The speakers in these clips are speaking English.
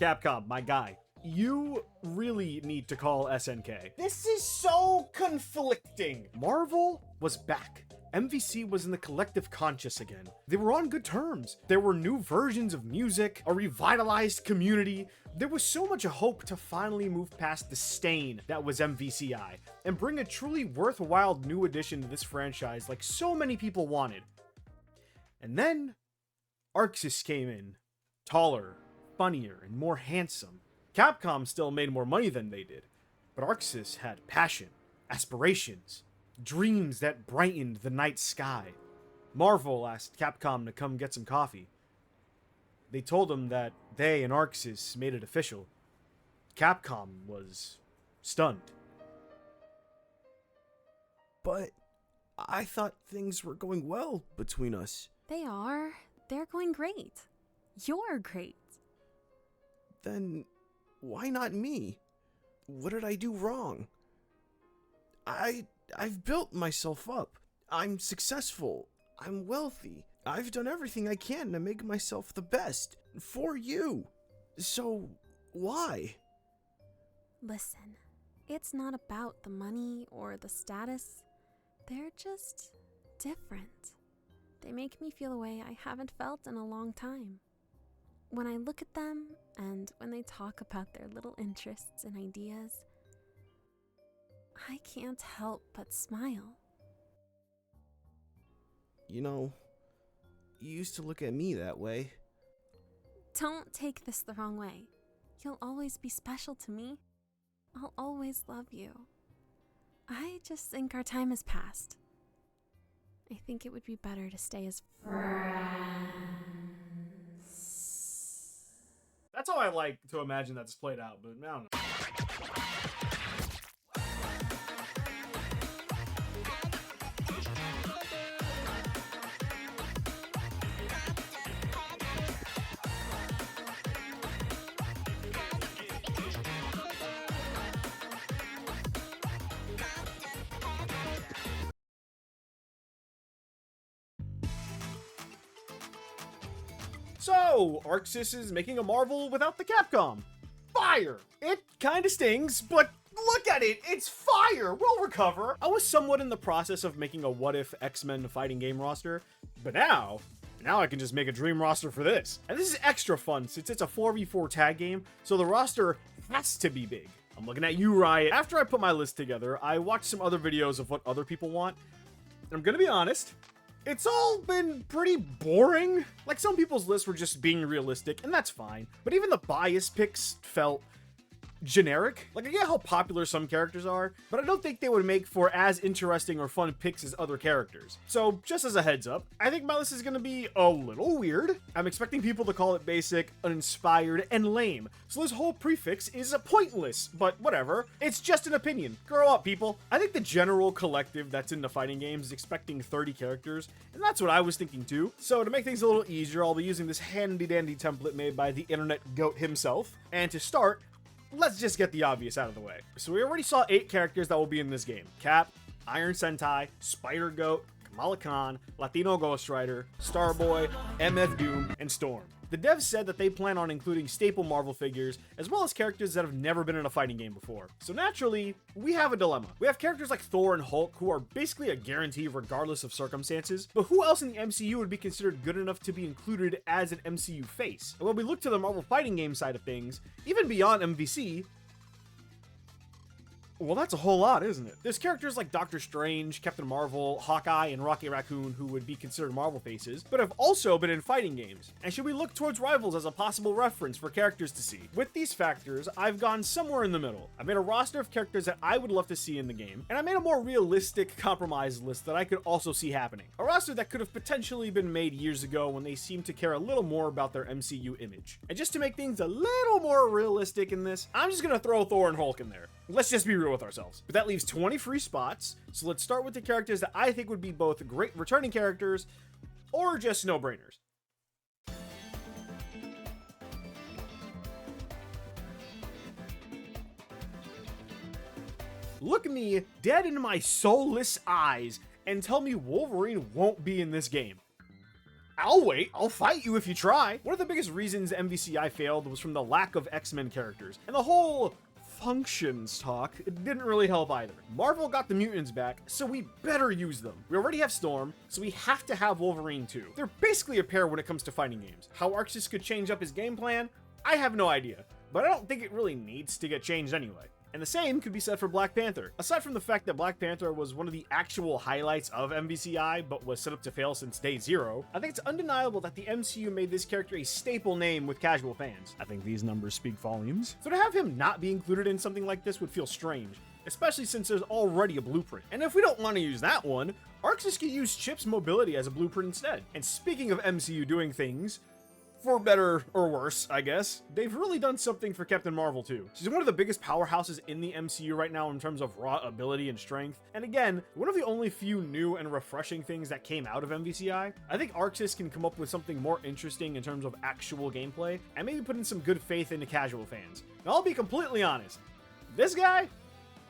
Capcom, my guy, you really need to call SNK. This is so conflicting. Marvel was back. MVC was in the collective conscious again. They were on good terms. There were new versions of music, a revitalized community. There was so much hope to finally move past the stain that was MVCI and bring a truly worthwhile new addition to this franchise like so many people wanted. And then Arxis came in, taller, funnier, and more handsome. Capcom still made more money than they did, but Arxis had passion, aspirations, dreams that brightened the night sky. Marvel asked Capcom to come get some coffee. They told him that they and Arxis made it official. Capcom was stunned. But I thought things were going well between us. They are. They're going great. You're great. Then why not me? What did I do wrong? I've built myself up. I'm successful. I'm wealthy. I've done everything I can to make myself the best for you. So why? Listen, it's not about the money or the status. They're just different. They make me feel a way I haven't felt in a long time. When I look at them and when they talk about their little interests and ideas, I can't help but smile. You know, you used to look at me that way. Don't take this the wrong way. You'll always be special to me. I'll always love you. I just think our time has passed. I think it would be better to stay as friends. That's how I like to imagine that's played out, but I don't know. So, Arxis is making a Marvel without the Capcom. Fire! It kinda stings, but look at it! It's fire! We'll recover! I was somewhat in the process of making a what-if X-Men fighting game roster, but now I can just make a dream roster for this. And this is extra fun since it's a 4v4 tag game, so the roster has to be big. I'm looking at you, Riot. After I put my list together, I watched some other videos of what other people want, and I'm gonna be honest, it's all been pretty boring. Like, some people's lists were just being realistic, and that's fine. But even the bias picks felt generic. Like, I get how popular some characters are, but I don't think they would make for as interesting or fun picks as other characters. So, just as a heads up, I think my list is gonna be a little weird. I'm expecting people to call it basic, uninspired, and lame. So this whole prefix is pointless, but whatever. It's just an opinion. Grow up, people. I think the general collective that's into fighting games is expecting 30 characters, and that's what I was thinking too. So to make things a little easier, I'll be using this handy-dandy template made by the internet goat himself. And to start, let's just get the obvious out of the way. So we already saw 8 characters that will be in this game. Cap, Iron Sentai, Spider Goat, Kamala Khan, Latino Ghost Rider, Starboy, MF Doom, and Storm. The devs said that they plan on including staple Marvel figures, as well as characters that have never been in a fighting game before. So naturally, we have a dilemma. We have characters like Thor and Hulk, who are basically a guarantee regardless of circumstances, but who else in the MCU would be considered good enough to be included as an MCU face? And when we look to the Marvel fighting game side of things, even beyond MVC, well, that's a whole lot, isn't it? There's characters like Doctor Strange, Captain Marvel, Hawkeye, and Rocket Raccoon who would be considered Marvel faces, but have also been in fighting games. And should we look towards Rivals as a possible reference for characters to see? With these factors, I've gone somewhere in the middle. I made a roster of characters that I would love to see in the game, and I made a more realistic compromise list that I could also see happening. A roster that could have potentially been made years ago when they seemed to care a little more about their MCU image. And just to make things a little more realistic in this, I'm just gonna throw Thor and Hulk in there. Let's just be real with ourselves. But that leaves 20 free spots, so let's start with the characters that I think would be both great returning characters or just no-brainers. Look me dead in my soulless eyes and tell me Wolverine won't be in this game. I'll wait. I'll fight you if you try. One of the biggest reasons MVCI failed was from the lack of X-Men characters. And the whole functions talk, it didn't really help either. Marvel got the mutants back, so we better use them. We already have Storm, so we have to have Wolverine too. They're basically a pair when it comes to fighting games. How Arxis could change up his game plan, I have no idea. But I don't think it really needs to get changed anyway. And the same could be said for Black Panther. Aside from the fact that Black Panther was one of the actual highlights of MVCI, but was set up to fail since day zero, I think it's undeniable that the MCU made this character a staple name with casual fans. I think these numbers speak volumes. So to have him not be included in something like this would feel strange, especially since there's already a blueprint. And if we don't want to use that one, Arxis could use Chip's mobility as a blueprint instead. And speaking of MCU doing things, for better or worse, I guess, they've really done something for Captain Marvel too. She's one of the biggest powerhouses in the MCU right now in terms of raw ability and strength. And again, one of the only few new and refreshing things that came out of MVCI. I think Arxis can come up with something more interesting in terms of actual gameplay and maybe put in some good faith into casual fans. Now, I'll be completely honest. This guy?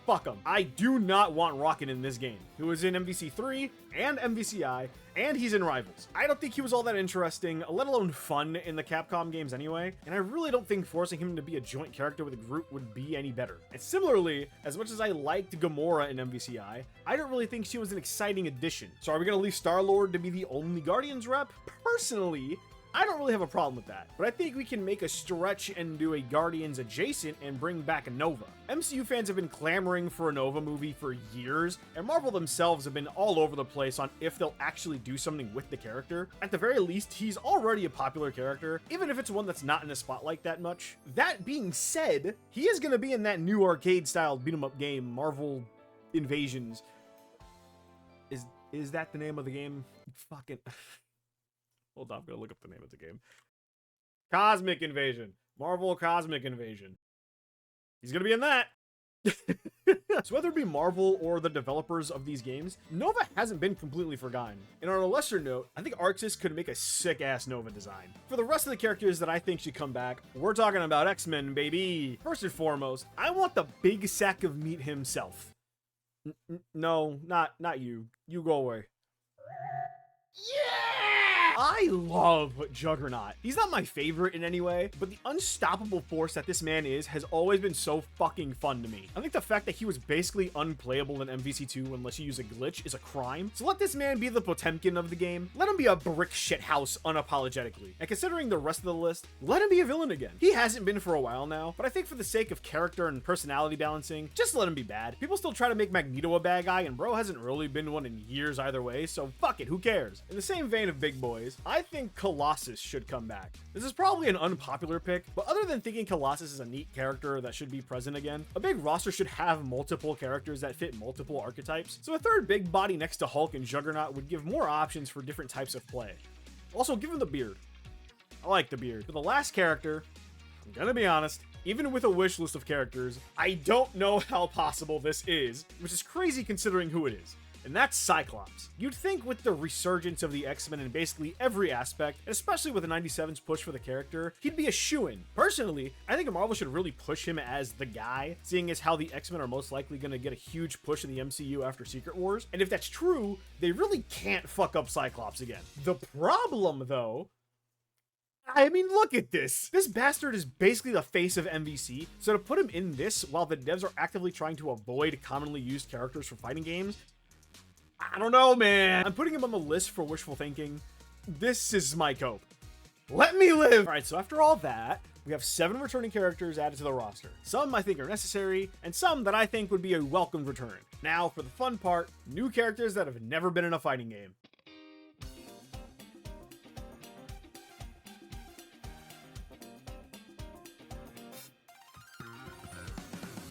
Fuck him. I do not want Rocket in this game. He was in MVC3 and MVCI, and he's in Rivals. I don't think he was all that interesting, let alone fun in the Capcom games anyway, and I really don't think forcing him to be a joint character with a group would be any better. And similarly, as much as I liked Gamora in MVCI, I don't really think she was an exciting addition. So are we gonna leave Star-Lord to be the only Guardians rep? Personally, I don't really have a problem with that, but I think we can make a stretch and do a Guardians adjacent and bring back a Nova. MCU fans have been clamoring for a Nova movie for years, and Marvel themselves have been all over the place on if they'll actually do something with the character. At the very least, he's already a popular character, even if it's one that's not in the spotlight that much. That being said, he is going to be in that new arcade-style beat-em-up game, Marvel Invasions. Is that the name of the game? Fucking... Hold on, I'm gonna look up the name of the game. Cosmic Invasion. Marvel Cosmic Invasion. He's gonna be in that. So whether it be Marvel or the developers of these games, Nova hasn't been completely forgotten. And on a lesser note, I think Arxis could make a sick-ass Nova design. For the rest of the characters that I think should come back, we're talking about X-Men, baby. First and foremost, I want the big sack of meat himself. No, not you. You go away. Yeah! I love Juggernaut. He's not my favorite in any way, but the unstoppable force that this man is has always been so fucking fun to me. I think the fact that he was basically unplayable in MVC2 unless you use a glitch is a crime. So let this man be the Potemkin of the game. Let him be a brick shithouse unapologetically. And considering the rest of the list, let him be a villain again. He hasn't been for a while now, but I think for the sake of character and personality balancing, just let him be bad. People still try to make Magneto a bad guy, and bro hasn't really been one in years either way, so fuck it, who cares? In the same vein of big boys, I think Colossus should come back. This is probably an unpopular pick, but other than thinking Colossus is a neat character that should be present again, a big roster should have multiple characters that fit multiple archetypes, so a third big body next to Hulk and Juggernaut would give more options for different types of play. Also, give him the beard. I like the beard. For the last character, I'm gonna be honest, even with a wish list of characters, I don't know how possible this is, which is crazy considering who it is. And that's Cyclops. You'd think with the resurgence of the X-Men in basically every aspect, and especially with the 97's push for the character, he'd be a shoo-in. Personally, I think Marvel should really push him as the guy, seeing as how the X-Men are most likely going to get a huge push in the MCU after Secret Wars. And if that's true, they really can't fuck up Cyclops again. The problem, though, I mean, look at this. This bastard is basically the face of MVC, so to put him in this while the devs are actively trying to avoid commonly used characters for fighting games, I don't know, man. I'm putting him on the list for wishful thinking. This is my cope. Let me live! Alright, so after all that, we have 7 returning characters added to the roster. Some I think are necessary, and some that I think would be a welcomed return. Now, for the fun part, new characters that have never been in a fighting game.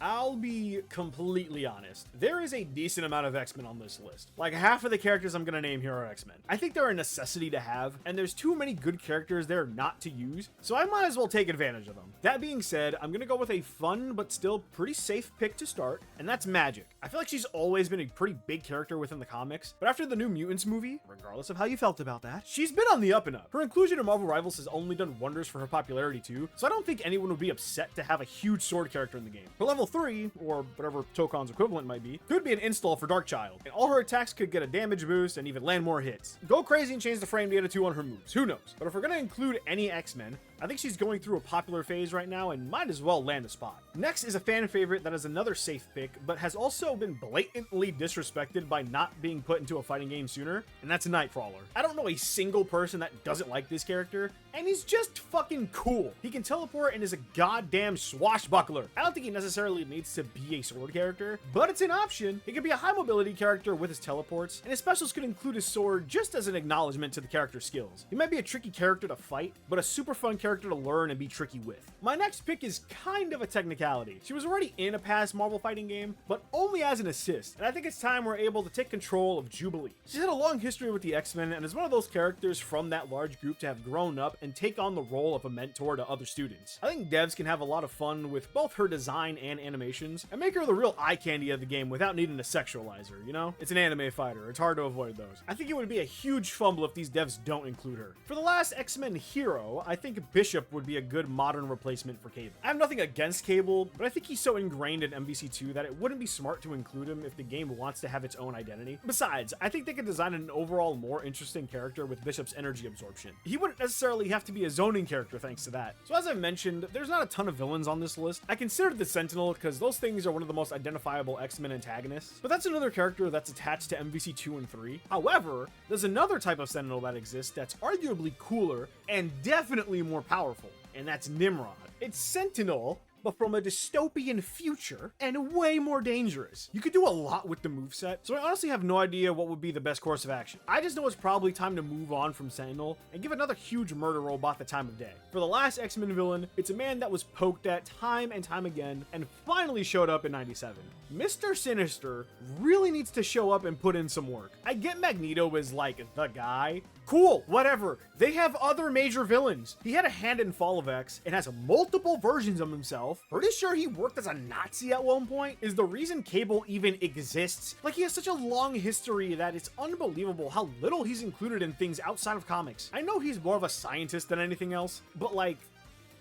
I'll be completely honest. There is a decent amount of X-Men on this list. Like half of the characters I'm gonna name here are X-Men. I think they're a necessity to have, and there's too many good characters there not to use, so I might as well take advantage of them. That being said, I'm gonna go with a fun but still pretty safe pick to start, and that's Magic. I feel like she's always been a pretty big character within the comics, but after the New Mutants movie, regardless of how you felt about that, she's been on the up and up. Her inclusion in Marvel Rivals has only done wonders for her popularity too, so I don't think anyone would be upset to have a huge sword character in the game. Her level 3, or whatever Tokon's equivalent might be, could be an install for Darkchild, and all her attacks could get a damage boost and even land more hits. Go crazy and change the frame data to on her moves, who knows? But if we're gonna include any X-Men, I think she's going through a popular phase right now and might as well land a spot. Next is a fan favorite that is another safe pick, but has also been blatantly disrespected by not being put into a fighting game sooner, and that's Nightcrawler. I don't know a single person that doesn't like this character, and he's just fucking cool. He can teleport and is a goddamn swashbuckler. I don't think he necessarily needs to be a sword character, but it's an option. He could be a high mobility character with his teleports, and his specials could include his sword just as an acknowledgement to the character's skills. He might be a tricky character to fight, but a super fun character to learn and be tricky with. My next pick is kind of a technicality. She was already in a past Marvel fighting game, but only as an assist, and I think it's time we're able to take control of Jubilee. She's had a long history with the X-Men and is one of those characters from that large group to have grown up and take on the role of a mentor to other students. I think devs can have a lot of fun with both her design and animations and make her the real eye candy of the game without needing to sexualize her, you know? It's an anime fighter, it's hard to avoid those. I think it would be a huge fumble if these devs don't include her. For the last X-Men hero, I think Bishop would be a good modern replacement for Cable. I have nothing against Cable, but I think he's so ingrained in MVC2 that it wouldn't be smart to include him if the game wants to have its own identity. Besides, I think they could design an overall more interesting character with Bishop's energy absorption. He wouldn't necessarily have to be a zoning character thanks to that. So as I've mentioned, there's not a ton of villains on this list. I considered the Sentinel because those things are one of the most identifiable X-Men antagonists, but that's another character that's attached to MVC2 and 3. However, there's another type of Sentinel that exists that's arguably cooler and definitely more powerful, and that's Nimrod. It's Sentinel, but from a dystopian future and way more dangerous. You could do a lot with the moveset, so I honestly have no idea what would be the best course of action. I just know it's probably time to move on from Sentinel and give another huge murder robot the time of day. For the last X-Men villain, it's a man that was poked at time and time again and finally showed up in 97. Mr. Sinister really needs to show up and put in some work. I get Magneto is like the guy. Cool, whatever. They have other major villains. He had a hand in Fall of X and has multiple versions of himself. Pretty sure he worked as a Nazi at one point. Is the reason Cable even exists? Like, he has such a long history that it's unbelievable how little he's included in things outside of comics. I know he's more of a scientist than anything else, but like,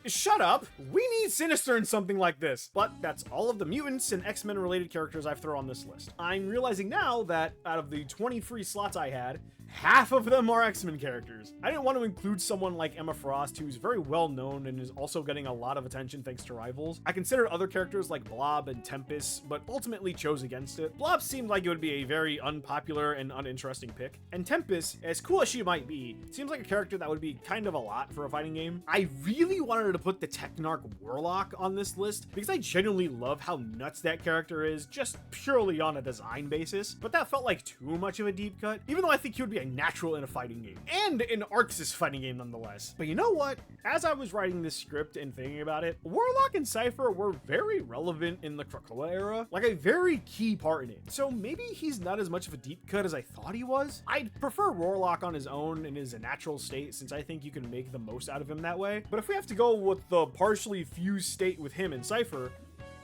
shut up! We need Sinister in something like this. But that's all of the mutants and X-Men related characters I've thrown on this list. I'm realizing now that out of the 20 free slots I had, half of them are X-Men characters. I didn't want to include someone like Emma Frost, who's very well known and is also getting a lot of attention thanks to Rivals. I considered other characters like Blob and Tempest, but ultimately chose against it. Blob seemed like it would be a very unpopular and uninteresting pick, and Tempest, as cool as she might be, seems like a character that would be kind of a lot for a fighting game. I really wanted to put the Technarch Warlock on this list because I genuinely love how nuts that character is, just purely on a design basis, but that felt like too much of a deep cut, even though I think he would be a natural in a fighting game, and an Arxis fighting game nonetheless. But you know what? As I was writing this script and thinking about it, Warlock and Cypher were very relevant in the Krakoa era, like a very key part in it. So maybe he's not as much of a deep cut as I thought he was. I'd prefer Warlock on his own in his natural state, since I think you can make the most out of him that way. But if we have to go with the partially fused state with him and Cypher,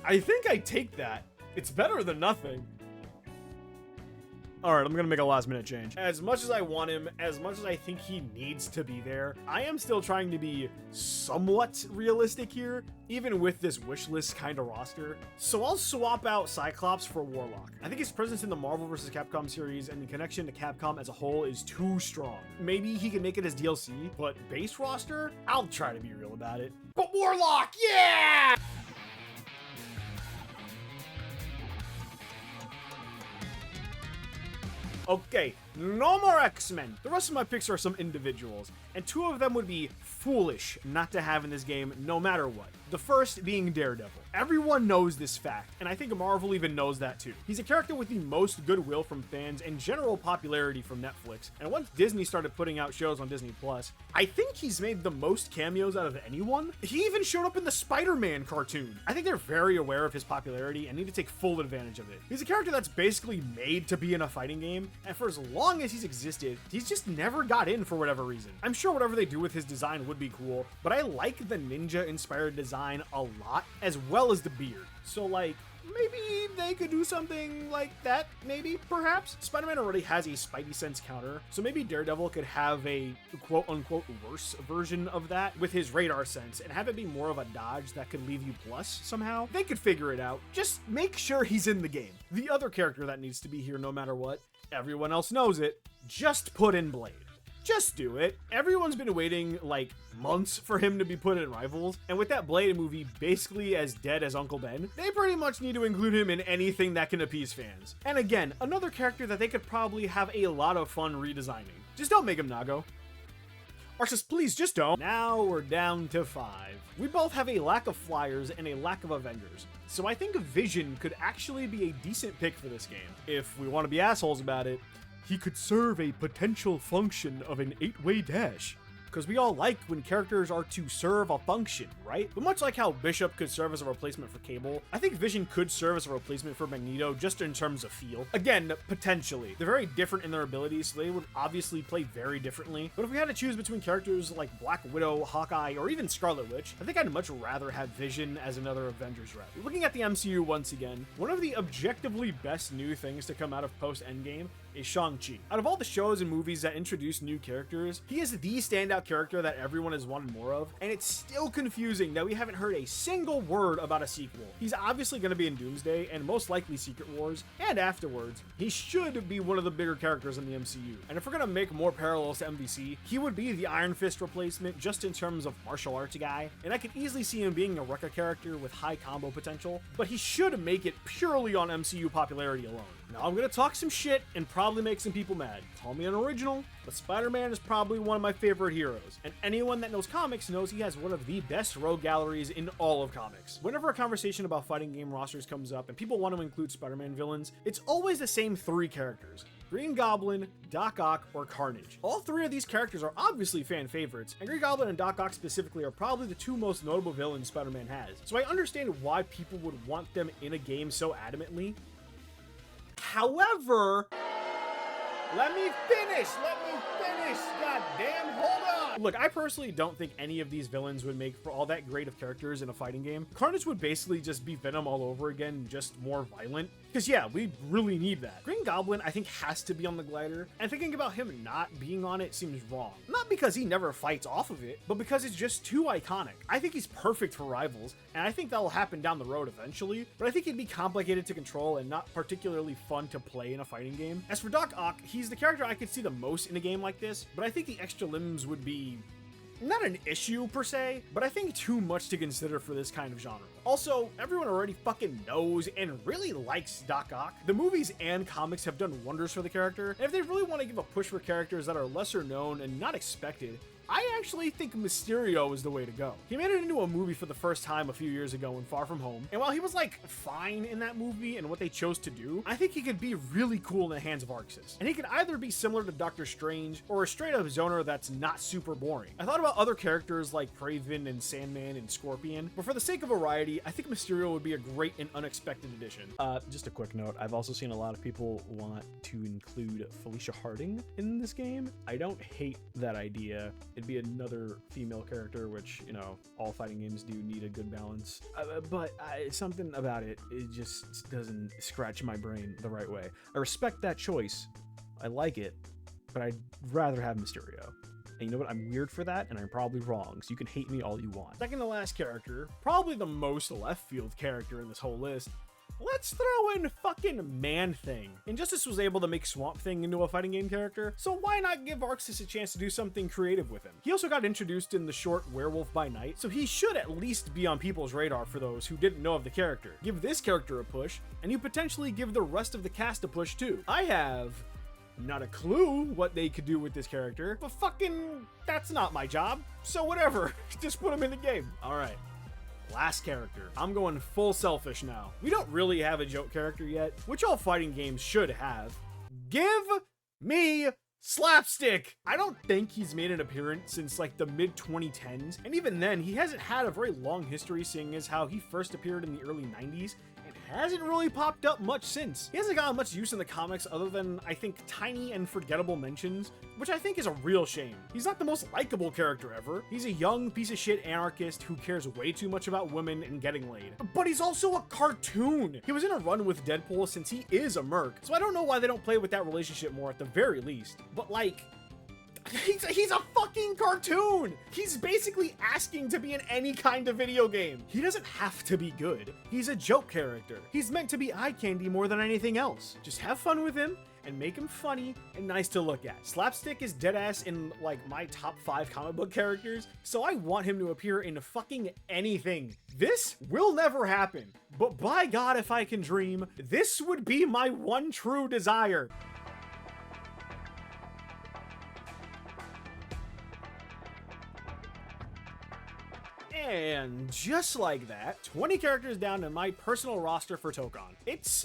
I think I take that. It's better than nothing. Alright, I'm gonna make a last minute change. As much as I want him, as much as I think he needs to be there, I am still trying to be somewhat realistic here, even with this wish list kind of roster. So I'll swap out Cyclops for Warlock. I think his presence in the Marvel vs. Capcom series and the connection to Capcom as a whole is too strong. Maybe he can make it as DLC, but base roster? I'll try to be real about it. But Warlock, yeah! Okay, no more X-Men. The rest of my picks are some individuals, and two of them would be foolish not to have in this game no matter what. The first being Daredevil. Everyone knows this fact, and I think Marvel even knows that too. He's a character with the most goodwill from fans and general popularity from Netflix, and once Disney started putting out shows on Disney Plus, I think he's made the most cameos out of anyone. He even showed up in the Spider-Man cartoon. I think they're very aware of his popularity and need to take full advantage of it. He's a character that's basically made to be in a fighting game, and for as long long as he's existed, he's just never got in for whatever reason. I'm sure whatever they do with his design would be cool, but I like the ninja-inspired design a lot, as well as the beard. So like, maybe they could do something like that, maybe, perhaps? Spider-Man already has a Spidey Sense counter, so maybe Daredevil could have a quote-unquote worse version of that with his radar sense and have it be more of a dodge that could leave you plus somehow. They could figure it out. Just make sure he's in the game. The other character that needs to be here no matter what, everyone else knows it, just put in Blade. Just do it. Everyone's been waiting like months for him to be put in Rivals, and with that Blade movie basically as dead as Uncle Ben, they pretty much need to include him in anything that can appease fans. And again, another character that they could probably have a lot of fun redesigning. Just don't make him Nago. Arceus, please just don't. Now we're down to 5. We both have a lack of flyers and a lack of Avengers, so I think Vision could actually be a decent pick for this game. If we want to be assholes about it, he could serve a potential function of an 8-way dash. Because we all like when characters are to serve a function, right? But much like how Bishop could serve as a replacement for Cable, I think Vision could serve as a replacement for Magneto just in terms of feel. Again, potentially. They're very different in their abilities, so they would obviously play very differently. But if we had to choose between characters like Black Widow, Hawkeye, or even Scarlet Witch, I think I'd much rather have Vision as another Avengers rep. Looking at the MCU once again, one of the objectively best new things to come out of post-Endgame is Shang-Chi. Out of all the shows and movies that introduce new characters, he is the standout character that everyone has wanted more of, and it's still confusing that we haven't heard a single word about a sequel. He's obviously going to be in Doomsday, and most likely Secret Wars, and afterwards, he should be one of the bigger characters in the MCU. And if we're going to make more parallels to MVC, he would be the Iron Fist replacement just in terms of martial arts guy, and I could easily see him being a Rekka character with high combo potential, but he should make it purely on MCU popularity alone. Now I'm gonna talk some shit and probably make some people mad. Call me an original, but Spider-Man is probably one of my favorite heroes, and anyone that knows comics knows he has one of the best rogue galleries in all of comics. Whenever a conversation about fighting game rosters comes up and people want to include Spider-Man villains, it's always the same 3 characters: Green Goblin, Doc Ock, or Carnage. All 3 of these characters are obviously fan favorites, and Green Goblin and Doc Ock specifically are probably the 2 most notable villains Spider-Man has, so I understand why people would want them in a game so adamantly. However, let me finish, god damn, hold on. Look, I personally don't think any of these villains would make for all that great of characters in a fighting game. Carnage would basically just be Venom all over again, just more violent. Because yeah, we really need that. Green Goblin, I think, has to be on the glider, and thinking about him not being on it seems wrong. Not because he never fights off of it, but because it's just too iconic. I think he's perfect for Rivals, and I think that'll happen down the road eventually, but I think he'd be complicated to control and not particularly fun to play in a fighting game. As for Doc Ock, he's the character I could see the most in a game like this, but I think the extra limbs would be not an issue per se, but I think too much to consider for this kind of genre. Also, everyone already fucking knows and really likes Doc Ock. The movies and comics have done wonders for the character, and if they really want to give a push for characters that are lesser known and not expected, I actually think Mysterio is the way to go. He made it into a movie for the first time a few years ago in Far From Home, and while he was like fine in that movie and what they chose to do, I think he could be really cool in the hands of Arceus. And he could either be similar to Doctor Strange or a straight up Zoner that's not super boring. I thought about other characters like Kraven and Sandman and Scorpion, but for the sake of variety, I think Mysterio would be a great and unexpected addition. Just a quick note, I've also seen a lot of people want to include Felicia Harding in this game. I don't hate that idea. It'd be another female character, which, you know, all fighting games do need a good balance. But something about it just doesn't scratch my brain the right way. I respect that choice. I like it, but I'd rather have Mysterio. And you know what? I'm weird for that, and I'm probably wrong, so you can hate me all you want. Second to last character, probably the most left field character in this whole list. Let's throw in fucking Man-Thing. Injustice was able to make Swamp Thing into a fighting game character, so why not give Arceus a chance to do something creative with him? He also got introduced in the short Werewolf by Night, so he should at least be on people's radar for those who didn't know of the character. Give this character a push, and you potentially give the rest of the cast a push too. I have not a clue what they could do with this character, but fucking that's not my job, so whatever. Just put him in the game. Alright. Last character. I'm going full selfish now. We don't really have a joke character yet, which all fighting games should have. Give me Slapstick! I don't think he's made an appearance since like the mid 2010s, and even then, he hasn't had a very long history, seeing as how he first appeared in the early 90s and hasn't really popped up much since. He hasn't gotten much use in the comics other than, I think, tiny and forgettable mentions, which I think is a real shame. He's not the most likable character ever. He's a young piece of shit anarchist who cares way too much about women and getting laid. But he's also a cartoon! He was in a run with Deadpool since he is a merc, so I don't know why they don't play with that relationship more at the very least. But like, he's a fucking cartoon! He's basically asking to be in any kind of video game. He doesn't have to be good. He's a joke character. He's meant to be eye candy more than anything else. Just have fun with him and make him funny and nice to look at. Slapstick is deadass in like my top 5 comic book characters, so I want him to appear in fucking anything. This will never happen, but by God, if I can dream, this would be my one true desire. And just like that, 20 characters down in my personal roster for Tokon. It's,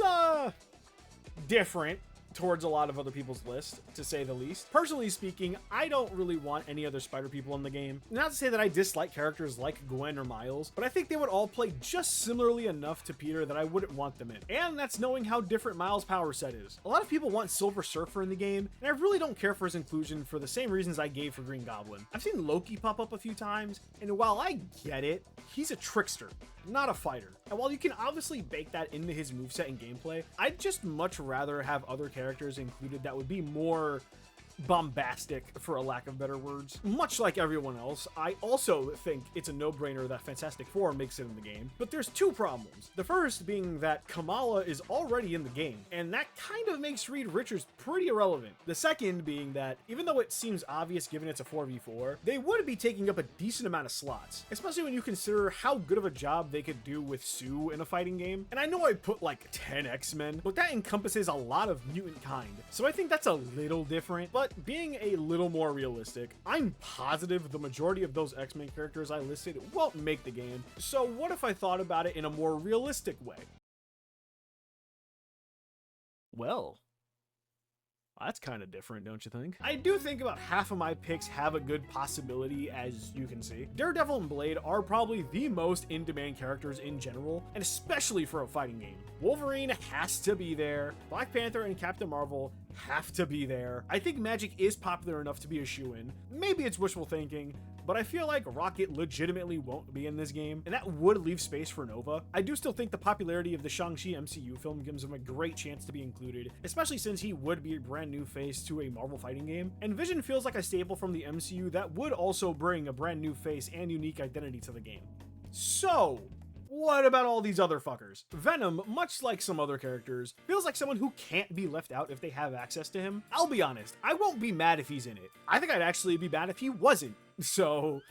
different towards a lot of other people's lists, to say the least. Personally speaking, I don't really want any other spider people in the game. Not to say that I dislike characters like Gwen or Miles, but I think they would all play just similarly enough to Peter that I wouldn't want them in. And that's knowing how different Miles' power set is. A lot of people want Silver Surfer in the game, and I really don't care for his inclusion for the same reasons I gave for Green Goblin. I've seen Loki pop up a few times, and while I get it, he's a trickster, not a fighter. And while you can obviously bake that into his moveset and gameplay, I'd just much rather have other characters included that would be more bombastic, for a lack of better words. Much like everyone else, I also think it's a no-brainer that Fantastic Four makes it in the game, but there's 2 problems. The first being that Kamala is already in the game, and that kind of makes Reed Richards pretty irrelevant. The second being that, even though it seems obvious given it's a 4v4, they would be taking up a decent amount of slots, especially when you consider how good of a job they could do with Sue in a fighting game. And I know I put like 10 X-Men, but that encompasses a lot of mutant kind, so I think that's a little different. But being a little more realistic, I'm positive the majority of those X-Men characters I listed won't make the game. So what if I thought about it in a more realistic way? Well, that's kind of different, don't you think? I do think about half of my picks have a good possibility, as you can see. Daredevil and Blade are probably the most in-demand characters in general, and especially for a fighting game. Wolverine has to be there. Black Panther and Captain Marvel have to be there. I think Magic is popular enough to be a shoo-in. Maybe it's wishful thinking, but I feel like Rocket legitimately won't be in this game, and that would leave space for Nova. I do still think the popularity of the Shang-Chi MCU film gives him a great chance to be included, especially since he would be a brand new face to a Marvel fighting game, and Vision feels like a staple from the MCU that would also bring a brand new face and unique identity to the game. So, what about all these other fuckers? Venom, much like some other characters, feels like someone who can't be left out if they have access to him. I'll be honest, I won't be mad if he's in it. I think I'd actually be mad if he wasn't. So,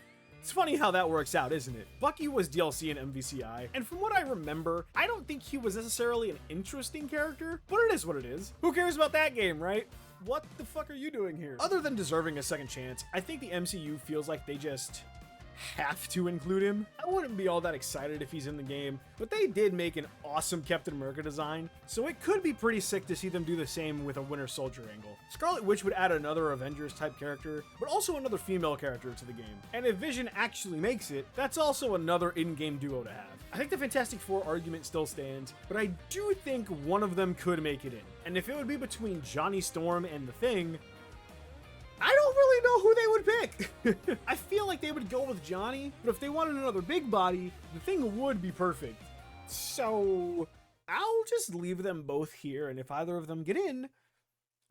it's funny how that works out, isn't it? Bucky was DLC in MVCI, and from what I remember, I don't think he was necessarily an interesting character, but it is what it is. Who cares about that game, right? What the fuck are you doing here? Other than deserving a second chance, I think the MCU feels like they just have to include him. I wouldn't be all that excited if he's in the game, but they did make an awesome Captain America design, so it could be pretty sick to see them do the same with a Winter Soldier angle. Scarlet Witch would add another Avengers type character, but also another female character to the game. And if Vision actually makes it, that's also another in-game duo to have. I think the Fantastic Four argument still stands, but I do think one of them could make it in. And if it would be between Johnny Storm and The Thing, I don't really know who they would pick. I feel like they would go with Johnny, but if they wanted another big body, The Thing would be perfect. So I'll just leave them both here, and if either of them get in,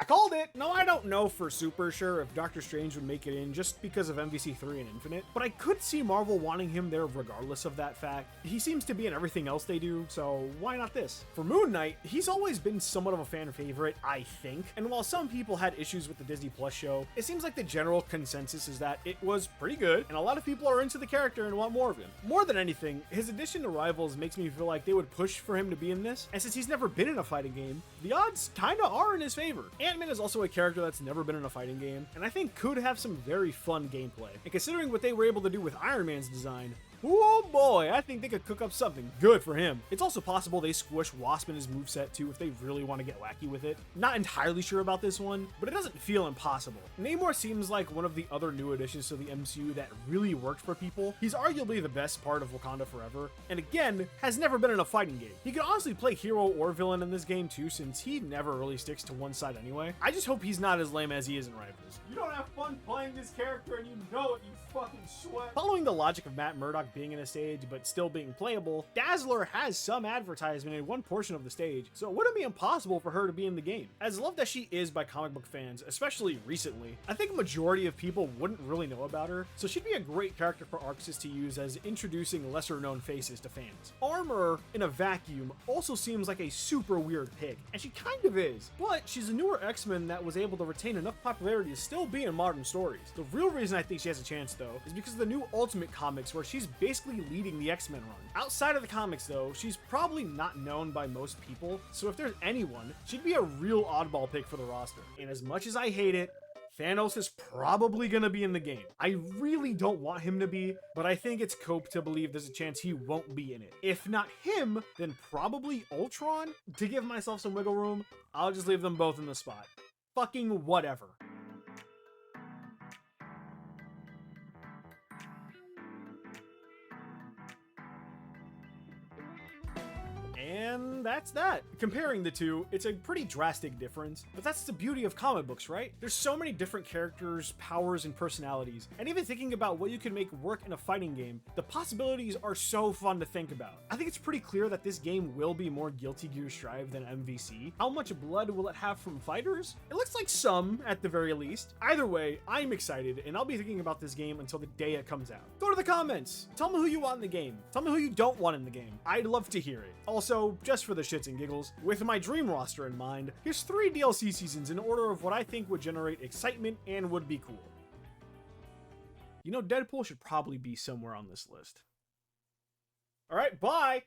I called it! No, I don't know for super sure if Doctor Strange would make it in just because of MVC3 and Infinite, but I could see Marvel wanting him there regardless of that fact. He seems to be in everything else they do, so why not this? For Moon Knight, he's always been somewhat of a fan favorite, I think, and while some people had issues with the Disney Plus show, it seems like the general consensus is that it was pretty good, and a lot of people are into the character and want more of him. More than anything, his addition to Rivals makes me feel like they would push for him to be in this, and since he's never been in a fighting game, the odds kinda are in his favor. Ant-Man is also a character that's never been in a fighting game, and I think could have some very fun gameplay. And considering what they were able to do with Iron Man's design, Oh boy, I think they could cook up something good for him. It's also possible they squish Wasp in his moveset too if they really want to get wacky with it. Not entirely sure about this one, but it doesn't feel impossible. Namor seems like one of the other new additions to the MCU that really worked for people. He's arguably the best part of Wakanda Forever, and again, has never been in a fighting game. He could honestly play hero or villain in this game too, since he never really sticks to one side anyway. I just hope he's not as lame as he is in Rivals. You don't have fun playing this character and you know it, you fucking sweat. Following the logic of Matt Murdock being in a stage but still being playable, Dazzler has some advertisement in one portion of the stage, so it wouldn't be impossible for her to be in the game. As loved as she is by comic book fans, especially recently, I think a majority of people wouldn't really know about her, so she'd be a great character for Arxis to use as introducing lesser known faces to fans. Armor, in a vacuum, also seems like a super weird pick, and she kind of is, but she's a newer X-Men that was able to retain enough popularity to still be in modern stories. The real reason I think she has a chance though, is because of the new Ultimate comics where she's basically leading the X-Men run. Outside of the comics though, she's probably not known by most people, so if there's anyone, she'd be a real oddball pick for the roster. And as much as I hate it, Thanos is probably gonna be in the game. I really don't want him to be, but I think it's cope to believe there's a chance he won't be in it. If not him, then probably Ultron? To give myself some wiggle room, I'll just leave them both in the spot. Fucking whatever. And that's that. Comparing the two, it's a pretty drastic difference, but that's the beauty of comic books, right? There's so many different characters, powers, and personalities, and even thinking about what you can make work in a fighting game, the possibilities are so fun to think about. I think it's pretty clear that this game will be more Guilty Gear Strive than MVC. How much blood will it have from fighters? It looks like some, at the very least. Either way, I'm excited, and I'll be thinking about this game until the day it comes out. Go to the comments! Tell me who you want in the game. Tell me who you don't want in the game. I'd love to hear it. Also, just for the shits and giggles, with my dream roster in mind, here's 3 DLC seasons in order of what I think would generate excitement and would be cool. You know, Deadpool should probably be somewhere on this list. Alright, bye!